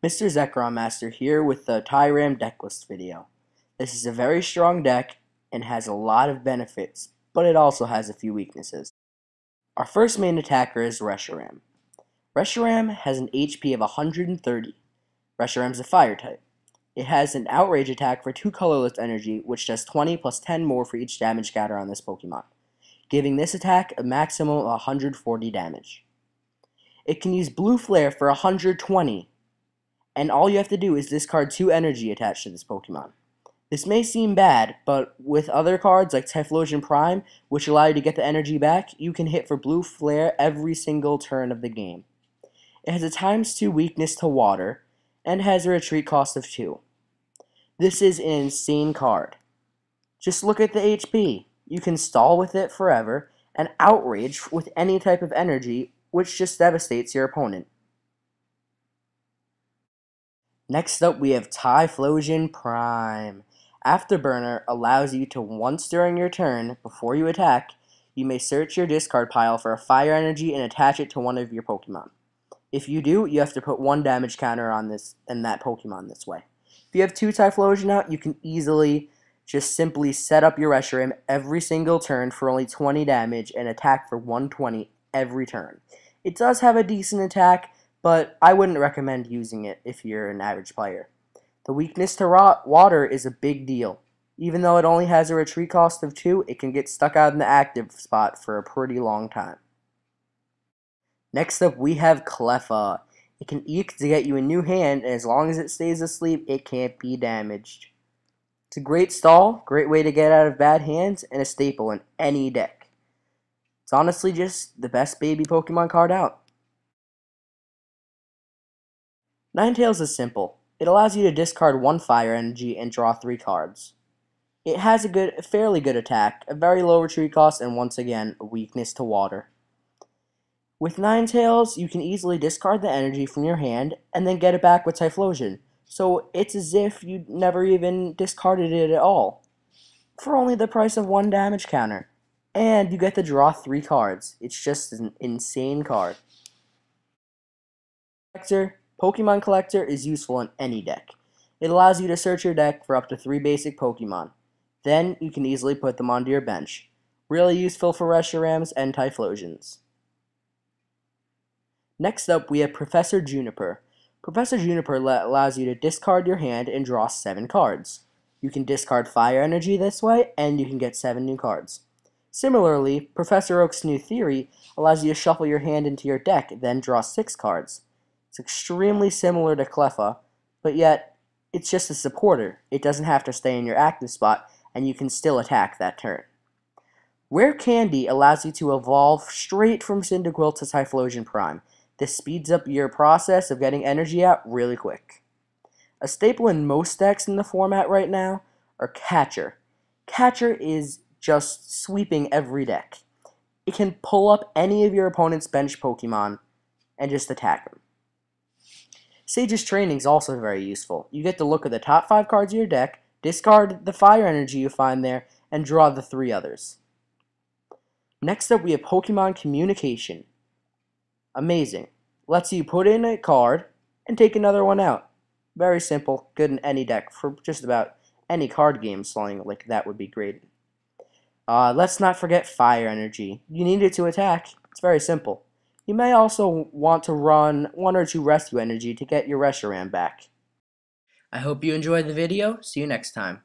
Mr. Zekrom Master here with the Tyram Decklist video. This is a very strong deck and has a lot of benefits, but it also has a few weaknesses. Our first main attacker is Reshiram. Reshiram has an HP of 130. Reshiram's a fire type. It has an outrage attack for 2 colorless energy, which does 20 plus 10 more for each damage counter on this Pokemon, giving this attack a maximum of 140 damage. It can use Blue Flare for 120. And all you have to do is discard 2 energy attached to this Pokemon. This may seem bad, but with other cards like Typhlosion Prime, which allow you to get the energy back, you can hit for Blue Flare every single turn of the game. It has a ×2 weakness to water, and has a retreat cost of 2. This is an insane card. Just look at the HP. You can stall with it forever, and outrage with any type of energy, which just devastates your opponent. Next up, we have Typhlosion Prime. Afterburner allows you to, once during your turn, before you attack, you may search your discard pile for a fire energy and attach it to one of your Pokemon. If you do, you have to put 1 damage counter on this and that Pokemon this way. If you have 2 Typhlosion out, you can easily just simply set up your Reshiram every single turn for only 20 damage and attack for 120 every turn. It does have a decent attack, but I wouldn't recommend using it if you're an average player. The weakness to water is a big deal. Even though it only has a retreat cost of 2, it can get stuck out in the active spot for a pretty long time. Next up, we have Cleffa. It can eke to get you a new hand, and as long as it stays asleep, it can't be damaged. It's a great stall, great way to get out of bad hands, and a staple in any deck. It's honestly just the best baby Pokemon card out. Ninetales is simple. It allows you to discard 1 fire energy and draw 3 cards. It has a fairly good attack, a very low retreat cost, and once again, a weakness to water. With Ninetales, you can easily discard the energy from your hand and then get it back with Typhlosion, so it's as if you never even discarded it at all, for only the price of 1 damage counter. And you get to draw 3 cards. It's just an insane card. Pokemon Collector is useful in any deck. It allows you to search your deck for up to 3 basic Pokemon. Then you can easily put them onto your bench. Really useful for Reshirams and Typhlosions. Next up, we have Professor Juniper. Professor Juniper allows you to discard your hand and draw 7 cards. You can discard fire energy this way, and you can get 7 new cards. Similarly, Professor Oak's New Theory allows you to shuffle your hand into your deck, then draw 6 cards. It's extremely similar to Cleffa, but yet it's just a supporter. It doesn't have to stay in your active spot, and you can still attack that turn. Rare Candy allows you to evolve straight from Cyndaquil to Typhlosion Prime. This speeds up your process of getting energy out really quick. A staple in most decks in the format right now are Catcher. Catcher is just sweeping every deck. It can pull up any of your opponent's bench Pokemon and just attack them. Sage's Training is also very useful. You get to look at the top 5 cards of your deck, discard the fire energy you find there, and draw the 3 others. Next up, we have Pokemon Communication. Amazing. Lets you put in a card and take another one out. Very simple, good in any deck for just about any card game slowing like that would be great. Let's not forget fire energy. You need it to attack. It's very simple. You may also want to run 1 or 2 rescue energy to get your Reshiram back. I hope you enjoyed the video. See you next time.